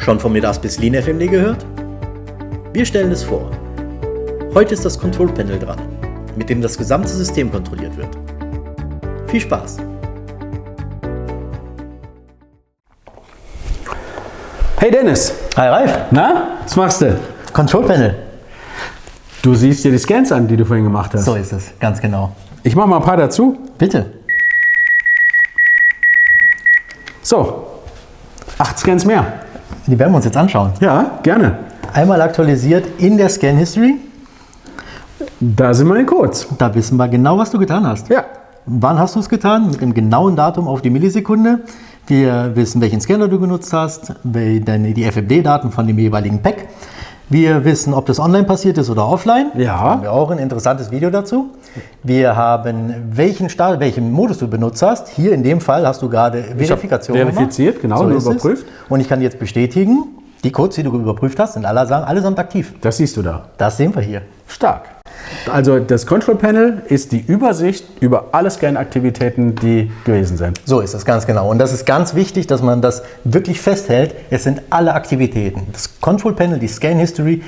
Schon vom Medaspis Lean FMD gehört? Wir stellen es vor. Heute ist das Control Panel dran, mit dem das gesamte System kontrolliert wird. Viel Spaß! Hey Dennis! Hi Ralf! Na, was machst du? Control Panel. Du siehst dir die Scans an, die du vorhin gemacht hast. So ist es, ganz genau. Ich mache mal ein paar dazu. Bitte. So, 8 Scans mehr. Die werden wir uns jetzt anschauen. Ja, gerne. Einmal aktualisiert in der Scan History. Da sind meine Codes. Da wissen wir genau, was du getan hast. Ja. Wann hast du es getan? Mit dem genauen Datum auf die Millisekunde. Wir wissen, welchen Scanner du genutzt hast, die FFD-Daten von dem jeweiligen Pack. Wir wissen, ob das online passiert ist oder offline. Ja. Da haben wir auch ein interessantes Video dazu. Wir haben, welchen Modus du benutzt hast. Hier in dem Fall hast du gerade Verifikation verifiziert, genau, so nur ist überprüft. Es. Und ich kann jetzt bestätigen, die Codes, die du überprüft hast, sind allesamt aktiv. Das siehst du da. Das sehen wir hier. Stark. Also das Control Panel ist die Übersicht über alle Scan-Aktivitäten, die gewesen sind. So ist es, ganz genau. Und das ist ganz wichtig, dass man das wirklich festhält. Es sind alle Aktivitäten. Das Control Panel, die Scan History,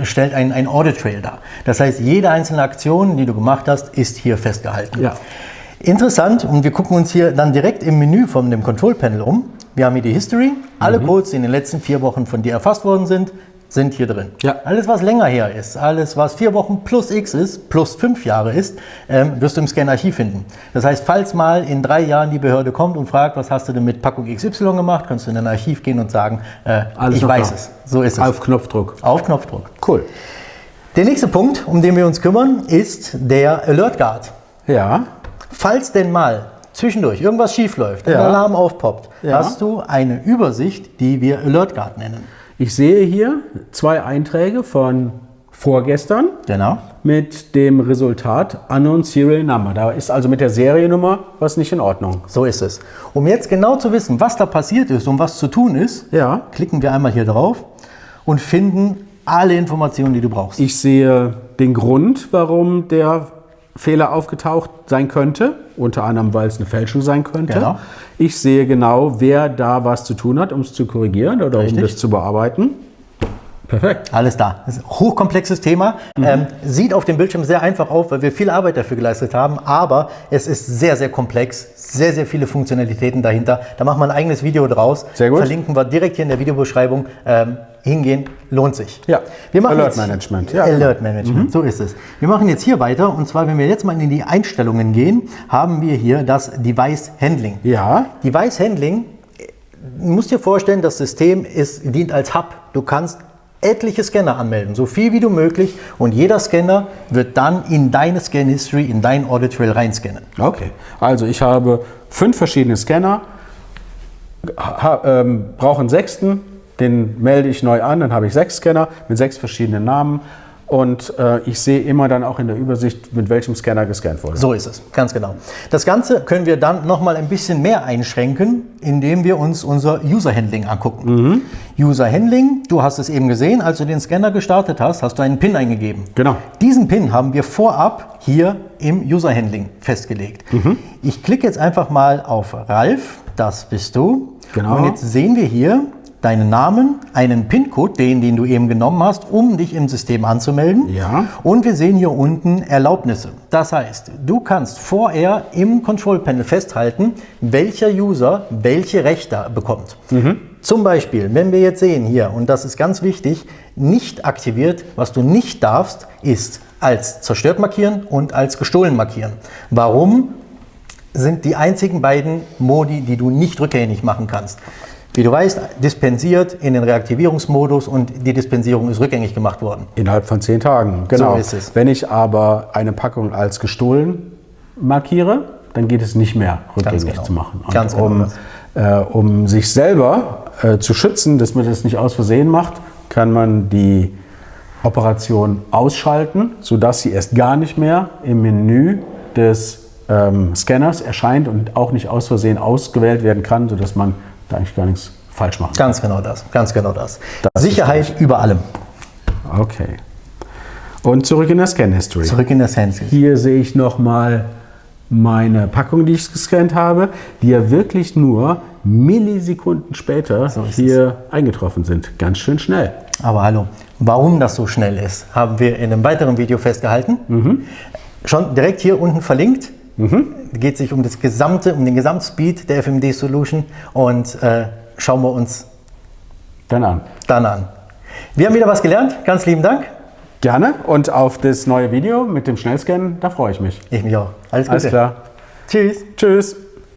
stellt ein Audit Trail dar. Das heißt, jede einzelne Aktion, die du gemacht hast, ist hier festgehalten. Ja. Interessant, und wir gucken uns hier dann direkt im Menü von dem Control Panel um. Wir haben hier die History. Alle Codes, die in den letzten 4 Wochen von dir erfasst worden sind hier drin. Ja. Alles, was länger her ist, alles, was 4 Wochen plus X ist, plus 5 Jahre ist, wirst du im Scan-Archiv finden. Das heißt, falls mal in 3 Jahren die Behörde kommt und fragt, was hast du denn mit Packung XY gemacht, kannst du in dein Archiv gehen und sagen, ich weiß es. So ist es. Auf Knopfdruck. Auf Knopfdruck. Cool. Der nächste Punkt, um den wir uns kümmern, ist der Alert Guard. Ja. Falls denn mal zwischendurch irgendwas schief läuft, ein Ja. Alarm aufpoppt, Ja. hast du eine Übersicht, die wir Alert Guard nennen. Ich sehe hier 2 Einträge von vorgestern Genau. mit dem Resultat Unknown Serial Number. Da ist also mit der Seriennummer was nicht in Ordnung. So ist es. Um jetzt genau zu wissen, was da passiert ist und was zu tun ist, Ja. klicken wir einmal hier drauf und finden alle Informationen, die du brauchst. Ich sehe den Grund, warum der Fehler aufgetaucht sein könnte, unter anderem, weil es eine Fälschung sein könnte. Genau. Ich sehe genau, wer da was zu tun hat, um es zu korrigieren oder Richtig. um das zu bearbeiten. Perfekt. Alles da. Das ist ein hochkomplexes Thema. Sieht auf dem Bildschirm sehr einfach auf, weil wir viel Arbeit dafür geleistet haben, aber es ist sehr, sehr komplex. Sehr, sehr viele Funktionalitäten dahinter. Da machen wir ein eigenes Video draus. Sehr gut. Verlinken wir direkt hier in der Videobeschreibung. Hingehen, lohnt sich. Ja, Wir machen Alert jetzt, Management. Ja. Alert Management, so ist es. Wir machen jetzt hier weiter, und zwar, wenn wir jetzt mal in die Einstellungen gehen, haben wir hier das Device Handling. Ja. Device Handling, du musst dir vorstellen, das System dient als Hub. Du kannst etliche Scanner anmelden, so viel wie du möglich, und jeder Scanner wird dann in deine Scan History, in dein Audit Trail reinscannen. Okay, also ich habe 5 verschiedene Scanner, brauche einen 6., den melde ich neu an, dann habe ich 6 Scanner mit 6 verschiedenen Namen, und ich sehe immer dann auch in der Übersicht, mit welchem Scanner gescannt wurde. So ist es, ganz genau. Das Ganze können wir dann nochmal ein bisschen mehr einschränken, indem wir uns unser User Handling angucken. User Handling, du hast es eben gesehen, als du den Scanner gestartet hast, hast du einen PIN eingegeben. Genau. Diesen PIN haben wir vorab hier im User Handling festgelegt. Ich klicke jetzt einfach mal auf Ralf, das bist du. Genau. Und jetzt sehen wir hier deinen Namen, einen PIN-Code, den du eben genommen hast, um dich im System anzumelden. Ja. Und wir sehen hier unten Erlaubnisse. Das heißt, du kannst vorher im Control Panel festhalten, welcher User welche Rechte bekommt. Zum Beispiel, wenn wir jetzt sehen hier, und das ist ganz wichtig, nicht aktiviert, was du nicht darfst, ist als zerstört markieren und als gestohlen markieren. Warum? Sind die einzigen beiden Modi, die du nicht rückgängig machen kannst. Wie du weißt, dispensiert in den Reaktivierungsmodus, und die Dispensierung ist rückgängig gemacht worden. Innerhalb von 10 Tagen, genau. So ist es. Wenn ich aber eine Packung als gestohlen markiere, dann geht es nicht mehr rückgängig genau. zu machen. Und Ganz genau um sich selber zu schützen, dass man das nicht aus Versehen macht, kann man die Operation ausschalten, sodass sie erst gar nicht mehr im Menü des Scanners erscheint und auch nicht aus Versehen ausgewählt werden kann, sodass man da eigentlich gar nichts falsch machen kann. Ganz genau das, ganz genau das. Das Sicherheit über allem. Okay. Und zurück in der Scan History. Zurück in der Scan History. Hier sehe ich nochmal meine Packung, die ich gescannt habe, die ja wirklich nur Millisekunden später hier eingetroffen sind. Ganz schön schnell. Aber hallo, warum das so schnell ist, haben wir in einem weiteren Video festgehalten. Schon direkt hier unten verlinkt. Geht sich um den Gesamtspeed der FMD Solution und schauen wir uns dann an. Wir haben wieder was gelernt. Ganz lieben Dank. Gerne. Und auf das neue Video mit dem Schnellscannen, da freue ich mich. Ich mich auch. Alles Gute. Alles klar. Tschüss. Tschüss.